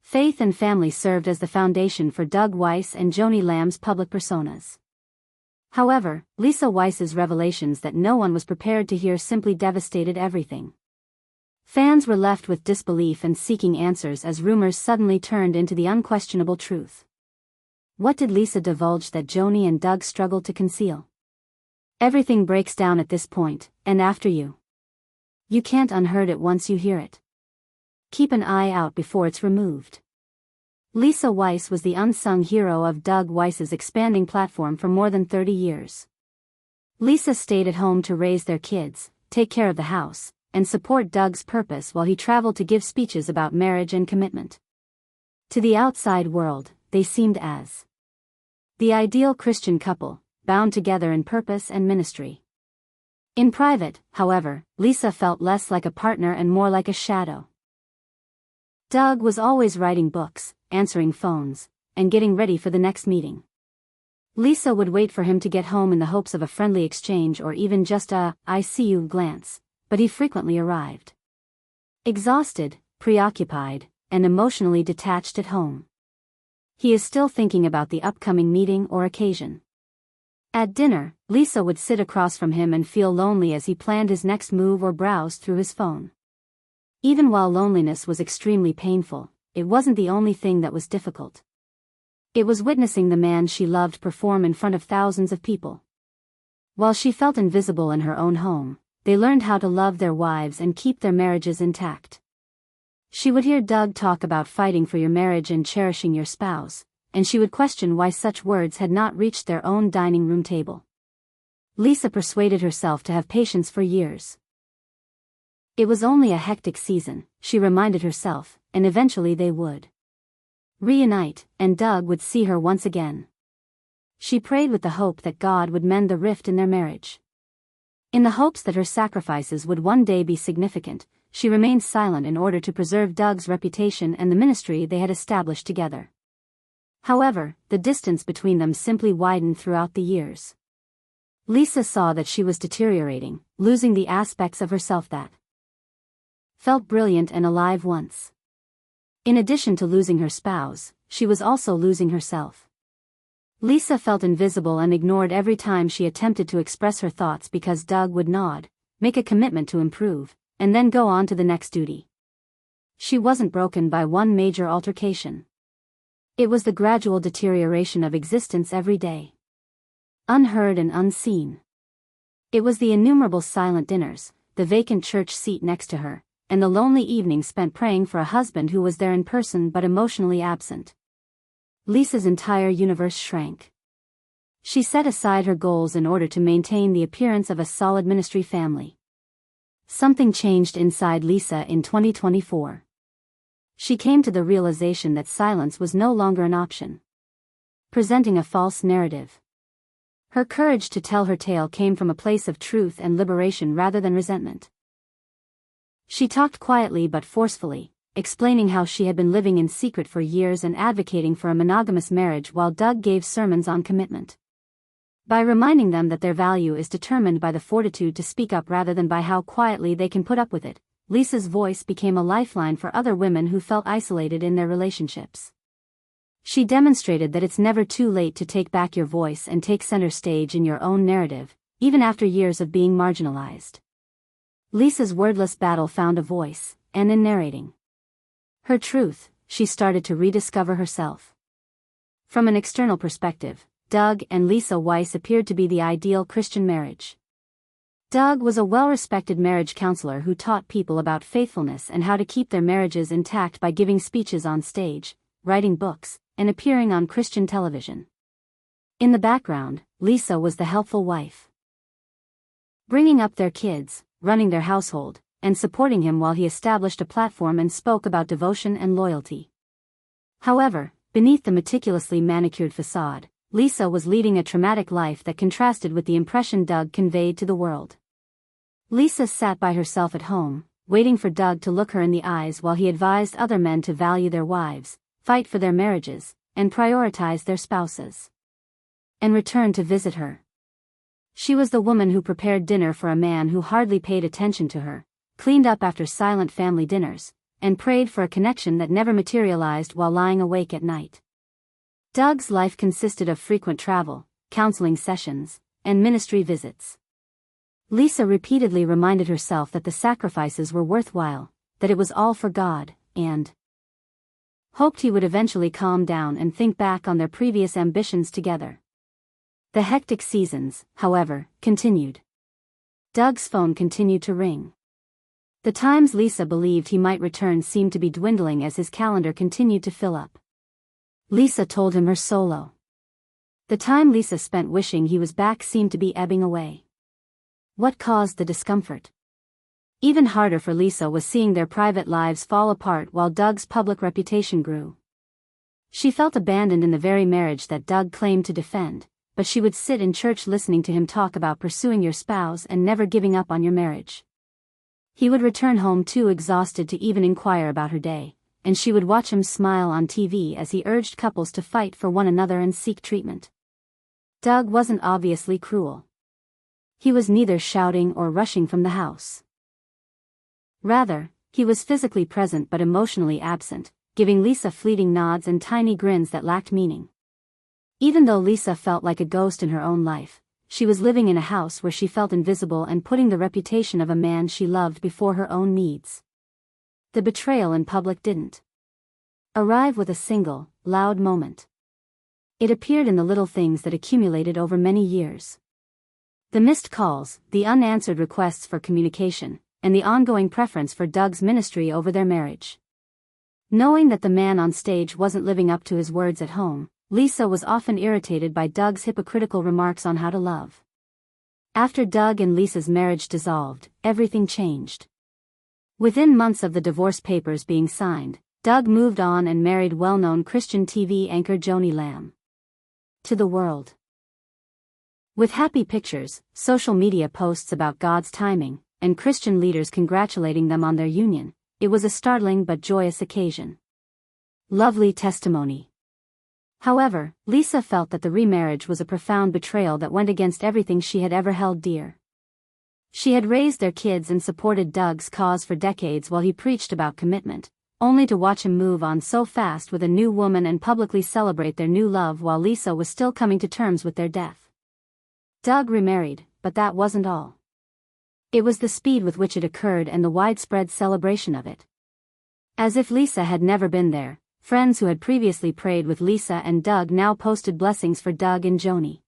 Faith and family served as the foundation for Doug Weiss and Joni Lamb's public personas. However, Lisa Weiss's revelations that no one was prepared to hear simply devastated everything. Fans were left with disbelief and seeking answers as rumors suddenly turned into the unquestionable truth. What did Lisa divulge that Joni and Doug struggled to conceal? Everything breaks down at this point, and after you. You can't unheard it once you hear it. Keep an eye out before it's removed. Lisa Weiss was the unsung hero of Doug Weiss's expanding platform for more than 30 years. Lisa stayed at home to raise their kids, take care of the house, and support Doug's purpose while he traveled to give speeches about marriage and commitment. To the outside world, they seemed as the ideal Christian couple, bound together in purpose and ministry. In private, however, Lisa felt less like a partner and more like a shadow. Doug was always writing books, answering phones, and getting ready for the next meeting. Lisa would wait for him to get home in the hopes of a friendly exchange or even just a "I see you" glance, but he frequently arrived exhausted, preoccupied, and emotionally detached at home. He is still thinking about the upcoming meeting or occasion. At dinner, Lisa would sit across from him and feel lonely as he planned his next move or browsed through his phone. Even while loneliness was extremely painful, it wasn't the only thing that was difficult. It was witnessing the man she loved perform in front of thousands of people. While she felt invisible in her own home, they learned how to love their wives and keep their marriages intact. She would hear Doug talk about fighting for your marriage and cherishing your spouse, and she would question why such words had not reached their own dining room table. Lisa persuaded herself to have patience for years. It was only a hectic season, she reminded herself, and eventually they would reunite, and Doug would see her once again. She prayed with the hope that God would mend the rift in their marriage. In the hopes that her sacrifices would one day be significant, she remained silent in order to preserve Doug's reputation and the ministry they had established together. However, the distance between them simply widened throughout the years. Lisa saw that she was deteriorating, losing the aspects of herself that felt brilliant and alive once. In addition to losing her spouse, she was also losing herself. Lisa felt invisible and ignored every time she attempted to express her thoughts because Doug would nod, make a commitment to improve, and then go on to the next duty. She wasn't broken by one major altercation. It was the gradual deterioration of existence every day. Unheard and unseen. It was the innumerable silent dinners, the vacant church seat next to her, and the lonely evenings spent praying for a husband who was there in person but emotionally absent. Lisa's entire universe shrank. She set aside her goals in order to maintain the appearance of a solid ministry family. Something changed inside Lisa in 2024. She came to the realization that silence was no longer an option, presenting a false narrative. Her courage to tell her tale came from a place of truth and liberation rather than resentment. She talked quietly but forcefully, explaining how she had been living in secret for years and advocating for a monogamous marriage while Doug gave sermons on commitment. By reminding them that their value is determined by the fortitude to speak up rather than by how quietly they can put up with it, Lisa's voice became a lifeline for other women who felt isolated in their relationships. She demonstrated that it's never too late to take back your voice and take center stage in your own narrative, even after years of being marginalized. Lisa's wordless battle found a voice, and in narrating her truth, she started to rediscover herself. From an external perspective, Doug and Lisa Weiss appeared to be the ideal Christian marriage. Doug was a well-respected marriage counselor who taught people about faithfulness and how to keep their marriages intact by giving speeches on stage, writing books, and appearing on Christian television. In the background, Lisa was the helpful wife, bringing up their kids, running their household, and supporting him while he established a platform and spoke about devotion and loyalty. However, beneath the meticulously manicured facade, Lisa was leading a traumatic life that contrasted with the impression Doug conveyed to the world. Lisa sat by herself at home, waiting for Doug to look her in the eyes while he advised other men to value their wives, fight for their marriages, and prioritize their spouses, and return to visit her. She was the woman who prepared dinner for a man who hardly paid attention to her, cleaned up after silent family dinners, and prayed for a connection that never materialized while lying awake at night. Doug's life consisted of frequent travel, counseling sessions, and ministry visits. Lisa repeatedly reminded herself that the sacrifices were worthwhile, that it was all for God, and hoped he would eventually calm down and think back on their previous ambitions together. The hectic seasons, however, continued. Doug's phone continued to ring. The times Lisa believed he might return seemed to be dwindling as his calendar continued to fill up. Lisa told him her solo. The time Lisa spent wishing he was back seemed to be ebbing away. What caused the discomfort? Even harder for Lisa was seeing their private lives fall apart while Doug's public reputation grew. She felt abandoned in the very marriage that Doug claimed to defend, but she would sit in church listening to him talk about pursuing your spouse and never giving up on your marriage. He would return home too exhausted to even inquire about her day, and she would watch him smile on TV as he urged couples to fight for one another and seek treatment. Doug wasn't obviously cruel. He was neither shouting or rushing from the house. Rather, he was physically present but emotionally absent, giving Lisa fleeting nods and tiny grins that lacked meaning. Even though Lisa felt like a ghost in her own life, she was living in a house where she felt invisible and putting the reputation of a man she loved before her own needs. The betrayal in public didn't arrive with a single, loud moment. It appeared in the little things that accumulated over many years. The missed calls, the unanswered requests for communication, and the ongoing preference for Doug's ministry over their marriage. Knowing that the man on stage wasn't living up to his words at home, Lisa was often irritated by Doug's hypocritical remarks on how to love. After Doug and Lisa's marriage dissolved, everything changed. Within months of the divorce papers being signed, Doug moved on and married well-known Christian TV anchor Joni to the world. With happy pictures, social media posts about God's timing, and Christian leaders congratulating them on their union, it was a startling but joyous occasion. Lovely testimony. However, Lisa felt that the remarriage was a profound betrayal that went against everything she had ever held dear. She had raised their kids and supported Doug's cause for decades while he preached about commitment, only to watch him move on so fast with a new woman and publicly celebrate their new love while Lisa was still coming to terms with their death. Doug remarried, but that wasn't all. It was the speed with which it occurred and the widespread celebration of it. As if Lisa had never been there, friends who had previously prayed with Lisa and Doug now posted blessings for Doug and Joni.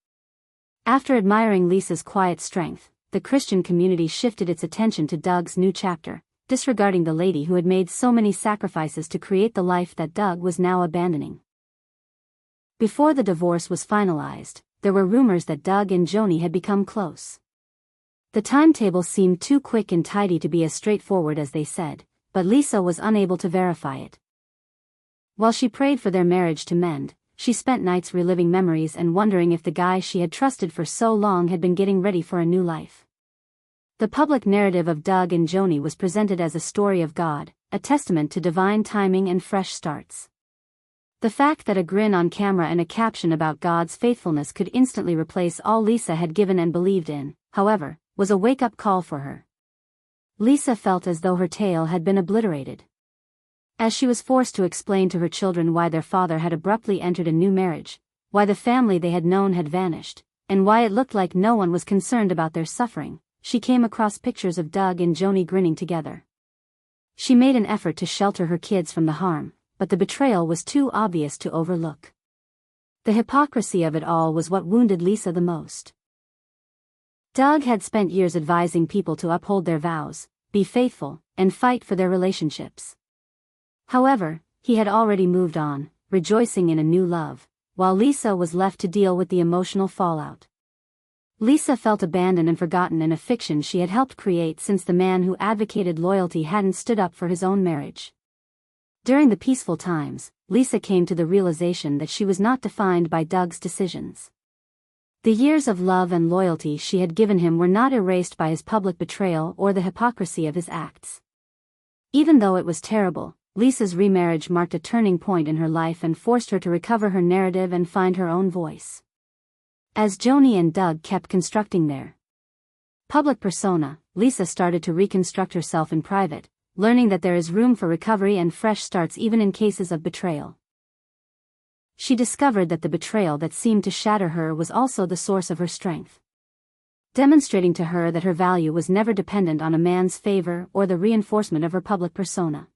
After admiring Lisa's quiet strength, the Christian community shifted its attention to Doug's new chapter, disregarding the lady who had made so many sacrifices to create the life that Doug was now abandoning. Before the divorce was finalized, there were rumors that Doug and Joni had become close. The timetable seemed too quick and tidy to be as straightforward as they said, but Lisa was unable to verify it. While she prayed for their marriage to mend, she spent nights reliving memories and wondering if the guy she had trusted for so long had been getting ready for a new life. The public narrative of Doug and Joni was presented as a story of God, a testament to divine timing and fresh starts. The fact that a grin on camera and a caption about God's faithfulness could instantly replace all Lisa had given and believed in, however, was a wake-up call for her. Lisa felt as though her tale had been obliterated. As she was forced to explain to her children why their father had abruptly entered a new marriage, why the family they had known had vanished, and why it looked like no one was concerned about their suffering, she came across pictures of Doug and Joni grinning together. She made an effort to shelter her kids from the harm, but the betrayal was too obvious to overlook. The hypocrisy of it all was what wounded Lisa the most. Doug had spent years advising people to uphold their vows, be faithful, and fight for their relationships. However, he had already moved on, rejoicing in a new love, while Lisa was left to deal with the emotional fallout. Lisa felt abandoned and forgotten in a fiction she had helped create since the man who advocated loyalty hadn't stood up for his own marriage. During the peaceful times, Lisa came to the realization that she was not defined by Doug's decisions. The years of love and loyalty she had given him were not erased by his public betrayal or the hypocrisy of his acts. Even though it was terrible, Lisa's remarriage marked a turning point in her life and forced her to recover her narrative and find her own voice. As Joni and Doug kept constructing their public persona, Lisa started to reconstruct herself in private, learning that there is room for recovery and fresh starts even in cases of betrayal. She discovered that the betrayal that seemed to shatter her was also the source of her strength, demonstrating to her that her value was never dependent on a man's favor or the reinforcement of her public persona.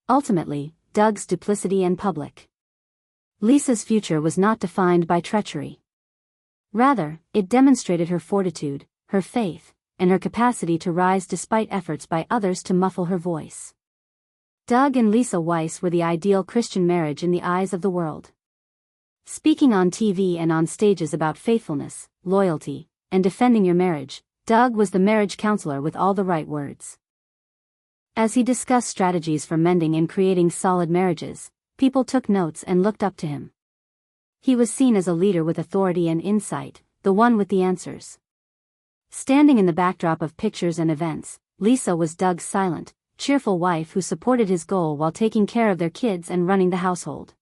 Ultimately, Doug's duplicity and public. Lisa's future was not defined by treachery. Rather, it demonstrated her fortitude, her faith, and her capacity to rise despite efforts by others to muffle her voice. Doug and Lisa Weiss were the ideal Christian marriage in the eyes of the world. Speaking on TV and on stages about faithfulness, loyalty, and defending your marriage, Doug was the marriage counselor with all the right words. As he discussed strategies for mending and creating solid marriages, people took notes and looked up to him. He was seen as a leader with authority and insight, the one with the answers. Standing in the backdrop of pictures and events, Lisa was Doug's silent, cheerful wife who supported his goal while taking care of their kids and running the household.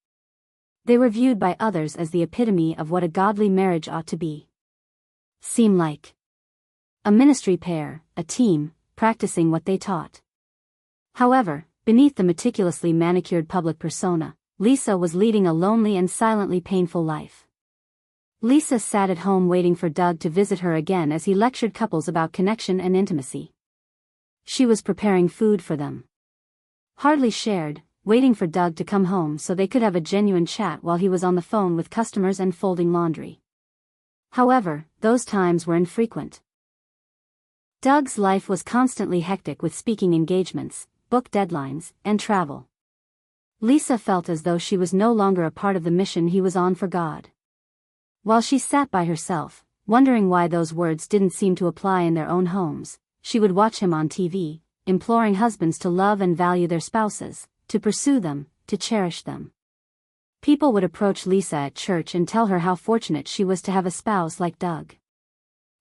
They were viewed by others as the epitome of what a godly marriage ought to be. Seem like a ministry pair, a team, practicing what they taught. However, beneath the meticulously manicured public persona, Lisa was leading a lonely and silently painful life. Lisa sat at home waiting for Doug to visit her again as he lectured couples about connection and intimacy. She was preparing food for them. Hardly shared, waiting for Doug to come home so they could have a genuine chat while he was on the phone with customers and folding laundry. However, those times were infrequent. Doug's life was constantly hectic with speaking engagements, book deadlines, and travel. Lisa felt as though she was no longer a part of the mission he was on for God. While she sat by herself, wondering why those words didn't seem to apply in their own homes, she would watch him on TV, imploring husbands to love and value their spouses, to pursue them, to cherish them. People would approach Lisa at church and tell her how fortunate she was to have a spouse like Doug.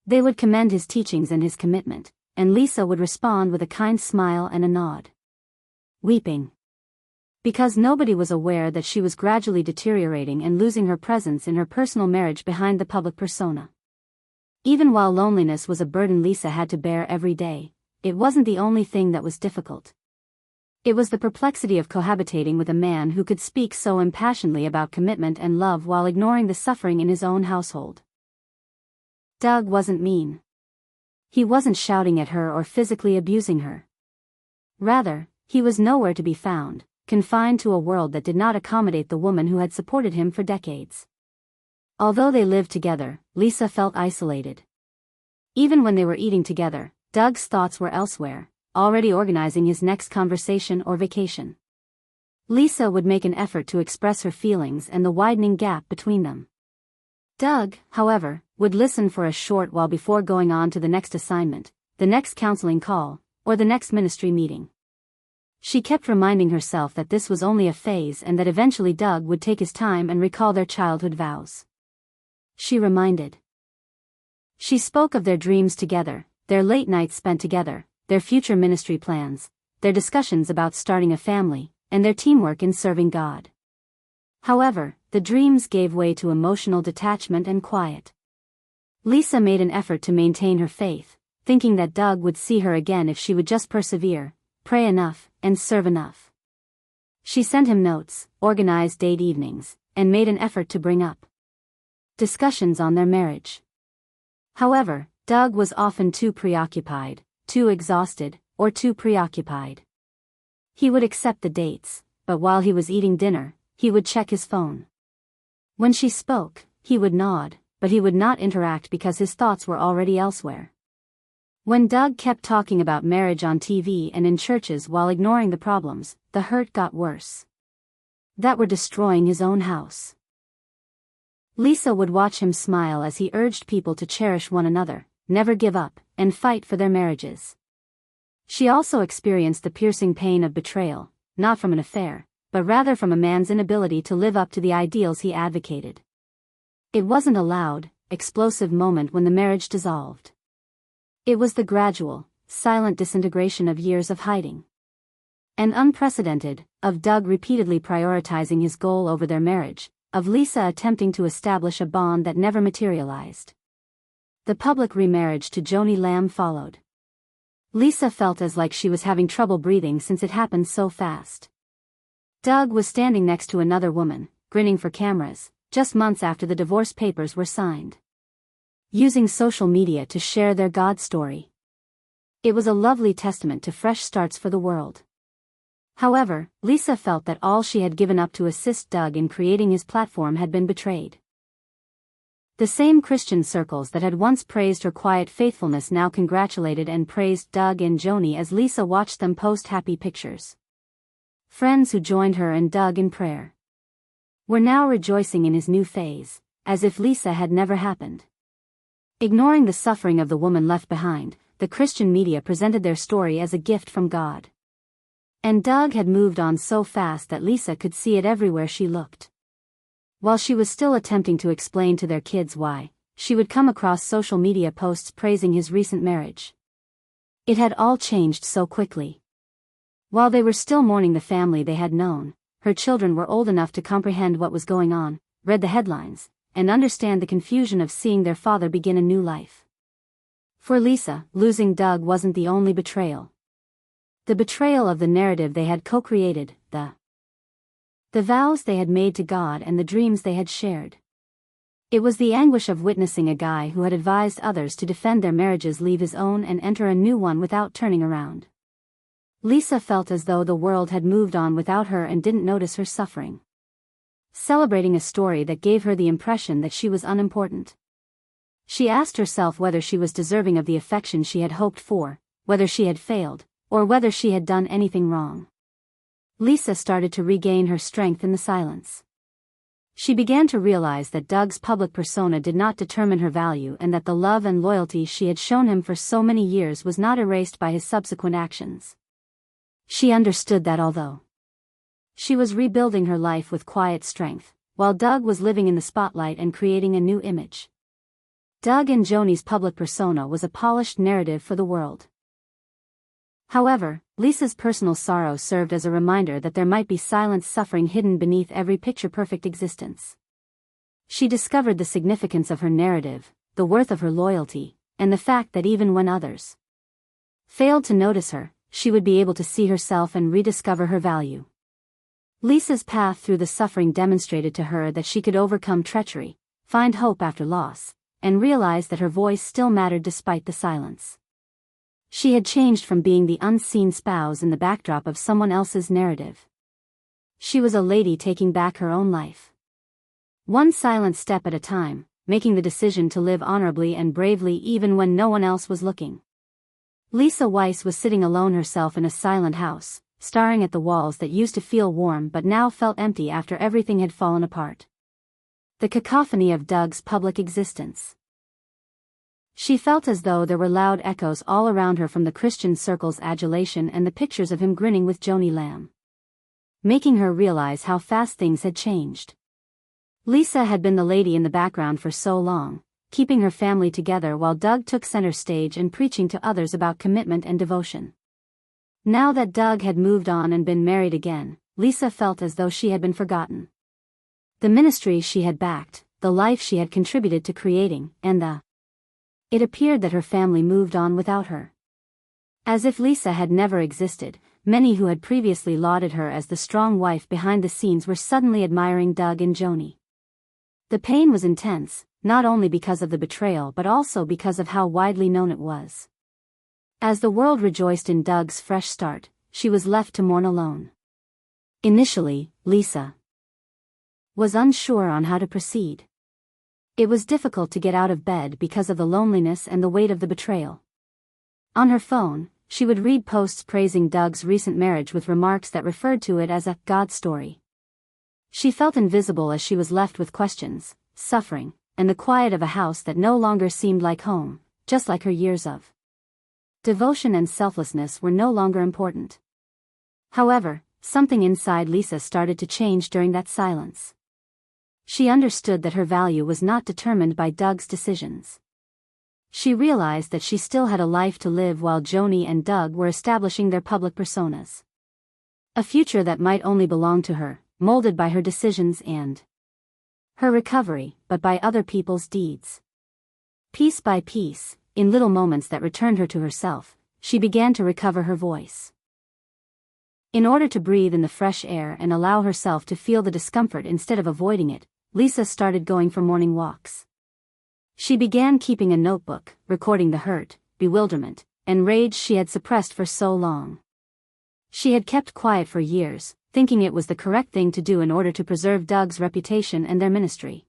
They would commend his teachings and his commitment, and Lisa would respond with a kind smile and a nod. Weeping. Because nobody was aware that she was gradually deteriorating and losing her presence in her personal marriage behind the public persona. Even while loneliness was a burden Lisa had to bear every day, it wasn't the only thing that was difficult. It was the perplexity of cohabitating with a man who could speak so impassionedly about commitment and love while ignoring the suffering in his own household. Doug wasn't mean. He wasn't shouting at her or physically abusing her. Rather, he was nowhere to be found, confined to a world that did not accommodate the woman who had supported him for decades. Although they lived together, Lisa felt isolated. Even when they were eating together, Doug's thoughts were elsewhere, already organizing his next conversation or vacation. Lisa would make an effort to express her feelings and the widening gap between them. Doug, however, would listen for a short while before going on to the next assignment, the next counseling call, or the next ministry meeting. She kept reminding herself that this was only a phase and that eventually Doug would take his time and recall their childhood vows. She spoke of their dreams together, their late nights spent together, their future ministry plans, their discussions about starting a family, and their teamwork in serving God. However, the dreams gave way to emotional detachment and quiet. Lisa made an effort to maintain her faith, thinking that Doug would see her again if she would just persevere, pray enough, and serve enough. She sent him notes, organized date evenings, and made an effort to bring up discussions on their marriage. However, Doug was often too preoccupied, too exhausted, or too preoccupied. He would accept the dates, but while he was eating dinner, he would check his phone. When she spoke, he would nod, but he would not interact because his thoughts were already elsewhere. When Doug kept talking about marriage on TV and in churches while ignoring the problems, the hurt got worse. That were destroying his own house. Lisa would watch him smile as he urged people to cherish one another, never give up, and fight for their marriages. She also experienced the piercing pain of betrayal, not from an affair, but rather from a man's inability to live up to the ideals he advocated. It wasn't a loud, explosive moment when the marriage dissolved. It was the gradual, silent disintegration of years of hiding. And unprecedented, of Doug repeatedly prioritizing his goal over their marriage, of Lisa attempting to establish a bond that never materialized. The public remarriage to Joni followed. Lisa felt as like she was having trouble breathing since it happened so fast. Doug was standing next to another woman, grinning for cameras, just months after the divorce papers were signed. Using social media to share their God story. It was a lovely testament to fresh starts for the world. However, Lisa felt that all she had given up to assist Doug in creating his platform had been betrayed. The same Christian circles that had once praised her quiet faithfulness now congratulated and praised Doug and Joni as Lisa watched them post happy pictures. Friends who joined her and Doug in prayer were now rejoicing in his new phase, as if Lisa had never happened. Ignoring the suffering of the woman left behind, the Christian media presented their story as a gift from God. And Doug had moved on so fast that Lisa could see it everywhere she looked. While she was still attempting to explain to their kids why, she would come across social media posts praising his recent marriage. It had all changed so quickly. While they were still mourning the family they had known, her children were old enough to comprehend what was going on, read the headlines, and understand the confusion of seeing their father begin a new life. For Lisa, losing Doug wasn't the only betrayal. The betrayal of the narrative they had co-created, the vows they had made to God and the dreams they had shared. It was the anguish of witnessing a guy who had advised others to defend their marriages leave his own and enter a new one without turning around. Lisa felt as though the world had moved on without her and didn't notice her suffering. Celebrating a story that gave her the impression that she was unimportant. She asked herself whether she was deserving of the affection she had hoped for, whether she had failed, or whether she had done anything wrong. Lisa started to regain her strength in the silence. She began to realize that Doug's public persona did not determine her value and that the love and loyalty she had shown him for so many years was not erased by his subsequent actions. She understood that although she was rebuilding her life with quiet strength, while Doug was living in the spotlight and creating a new image. Doug and Joni's public persona was a polished narrative for the world. However, Lisa's personal sorrow served as a reminder that there might be silent suffering hidden beneath every picture-perfect existence. She discovered the significance of her narrative, the worth of her loyalty, and the fact that even when others failed to notice her, she would be able to see herself and rediscover her value. Lisa's path through the suffering demonstrated to her that she could overcome treachery, find hope after loss, and realize that her voice still mattered despite the silence. She had changed from being the unseen spouse in the backdrop of someone else's narrative. She was a lady taking back her own life. One silent step at a time, making the decision to live honorably and bravely even when no one else was looking. Lisa Weiss was sitting alone herself in a silent house, staring at the walls that used to feel warm but now felt empty after everything had fallen apart. The cacophony of Doug's public existence. She felt as though there were loud echoes all around her from the Christian circle's adulation and the pictures of him grinning with Joni Lamb, making her realize how fast things had changed. Lisa had been the lady in the background for so long, keeping her family together while Doug took center stage and preaching to others about commitment and devotion. Now that Doug had moved on and been married again, Lisa felt as though she had been forgotten. The ministry she had backed, the life she had contributed to creating, and it appeared that her family moved on without her. As if Lisa had never existed, many who had previously lauded her as the strong wife behind the scenes were suddenly admiring Doug and Joni. The pain was intense, not only because of the betrayal but also because of how widely known it was. As the world rejoiced in Doug's fresh start, she was left to mourn alone. Initially, Lisa was unsure on how to proceed. It was difficult to get out of bed because of the loneliness and the weight of the betrayal. On her phone, she would read posts praising Doug's recent marriage with remarks that referred to it as a God story. She felt invisible as she was left with questions, suffering, and the quiet of a house that no longer seemed like home, just like her years of devotion and selflessness were no longer important. However, something inside Lisa started to change during that silence. She understood that her value was not determined by Doug's decisions. She realized that she still had a life to live while Joni and Doug were establishing their public personas. A future that might only belong to her, molded by her decisions and her recovery, but by other people's deeds. Piece by piece, in little moments that returned her to herself, she began to recover her voice. In order to breathe in the fresh air and allow herself to feel the discomfort instead of avoiding it, Lisa started going for morning walks. She began keeping a notebook, recording the hurt, bewilderment, and rage she had suppressed for so long. She had kept quiet for years, thinking it was the correct thing to do in order to preserve Doug's reputation and their ministry.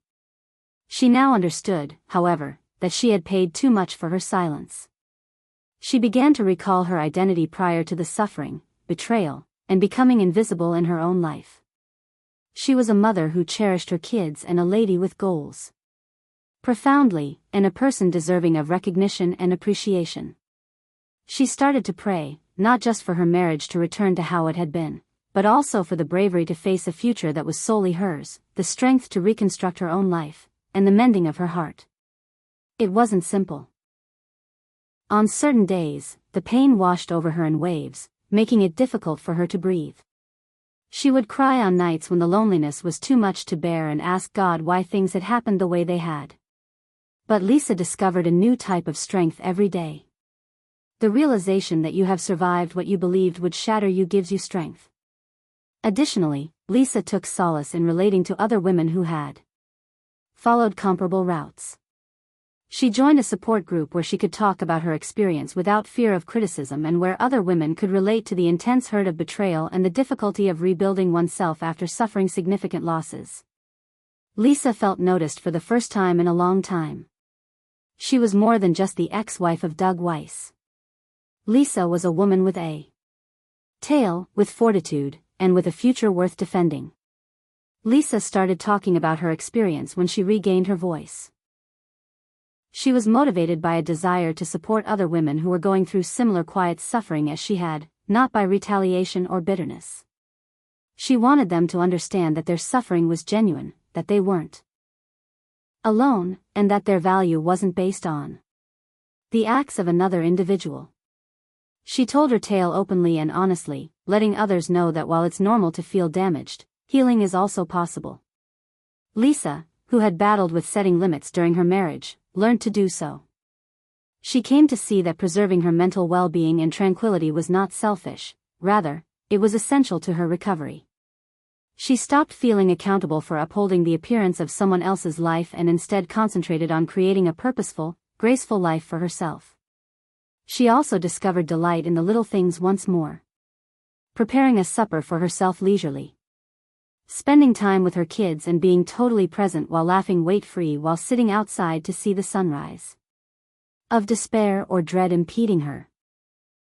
She now understood, however, that she had paid too much for her silence. She began to recall her identity prior to the suffering, betrayal, and becoming invisible in her own life. She was a mother who cherished her kids and a lady with goals. Profoundly, and a person deserving of recognition and appreciation. She started to pray, not just for her marriage to return to how it had been, but also for the bravery to face a future that was solely hers, the strength to reconstruct her own life, and the mending of her heart. It wasn't simple. On certain days, the pain washed over her in waves, making it difficult for her to breathe. She would cry on nights when the loneliness was too much to bear and ask God why things had happened the way they had. But Lisa discovered a new type of strength every day. The realization that you have survived what you believed would shatter you gives you strength. Additionally, Lisa took solace in relating to other women who had followed comparable routes. She joined a support group where she could talk about her experience without fear of criticism and where other women could relate to the intense hurt of betrayal and the difficulty of rebuilding oneself after suffering significant losses. Lisa felt noticed for the first time in a long time. She was more than just the ex-wife of Doug Weiss. Lisa was a woman with a tale, with fortitude, and with a future worth defending. Lisa started talking about her experience when she regained her voice. She was motivated by a desire to support other women who were going through similar quiet suffering as she had, not by retaliation or bitterness. She wanted them to understand that their suffering was genuine, that they weren't alone, and that their value wasn't based on the acts of another individual. She told her tale openly and honestly, letting others know that while it's normal to feel damaged, healing is also possible. Lisa, who had battled with setting limits during her marriage, learned to do so. She came to see that preserving her mental well-being and tranquility was not selfish, rather, it was essential to her recovery. She stopped feeling accountable for upholding the appearance of someone else's life and instead concentrated on creating a purposeful, graceful life for herself. She also discovered delight in the little things once more. Preparing a supper for herself leisurely. Spending time with her kids and being totally present while laughing weight-free while sitting outside to see the sunrise. Of despair or dread impeding her.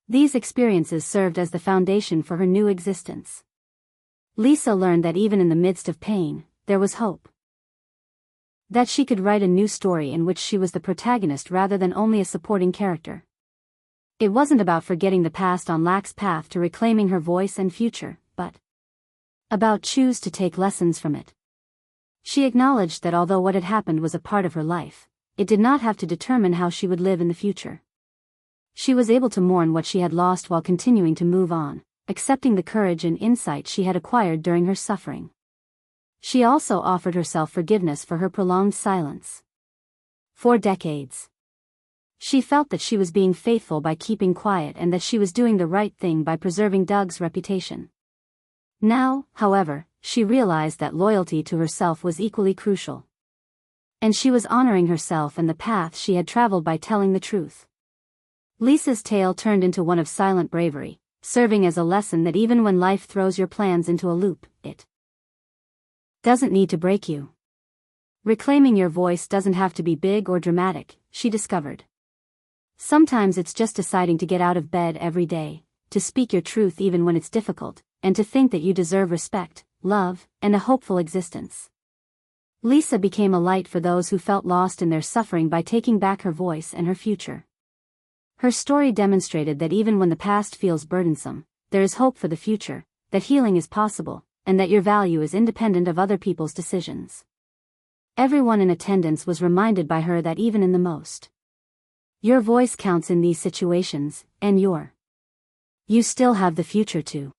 These experiences served as the foundation for her new existence. Lisa learned that even in the midst of pain, there was hope. That she could write a new story in which she was the protagonist rather than only a supporting character. It wasn't about forgetting the past on Lac's path to reclaiming her voice and future, but about choose to take lessons from it. She acknowledged that although what had happened was a part of her life, it did not have to determine how she would live in the future. She was able to mourn what she had lost while continuing to move on, accepting the courage and insight she had acquired during her suffering. She also offered herself forgiveness for her prolonged silence. For decades, she felt that she was being faithful by keeping quiet and that she was doing the right thing by preserving Doug's reputation. Now, however, she realized that loyalty to herself was equally crucial. And she was honoring herself and the path she had traveled by telling the truth. Lisa's tale turned into one of silent bravery, serving as a lesson that even when life throws your plans into a loop, it doesn't need to break you. Reclaiming your voice doesn't have to be big or dramatic, she discovered. Sometimes it's just deciding to get out of bed every day, to speak your truth even when it's difficult, and to think that you deserve respect, love, and a hopeful existence. Lisa became a light for those who felt lost in their suffering by taking back her voice and her future. Her story demonstrated that even when the past feels burdensome, there is hope for the future, that healing is possible, and that your value is independent of other people's decisions. Everyone in attendance was reminded by her that even in the most your voice counts in these situations, and you still have the future too.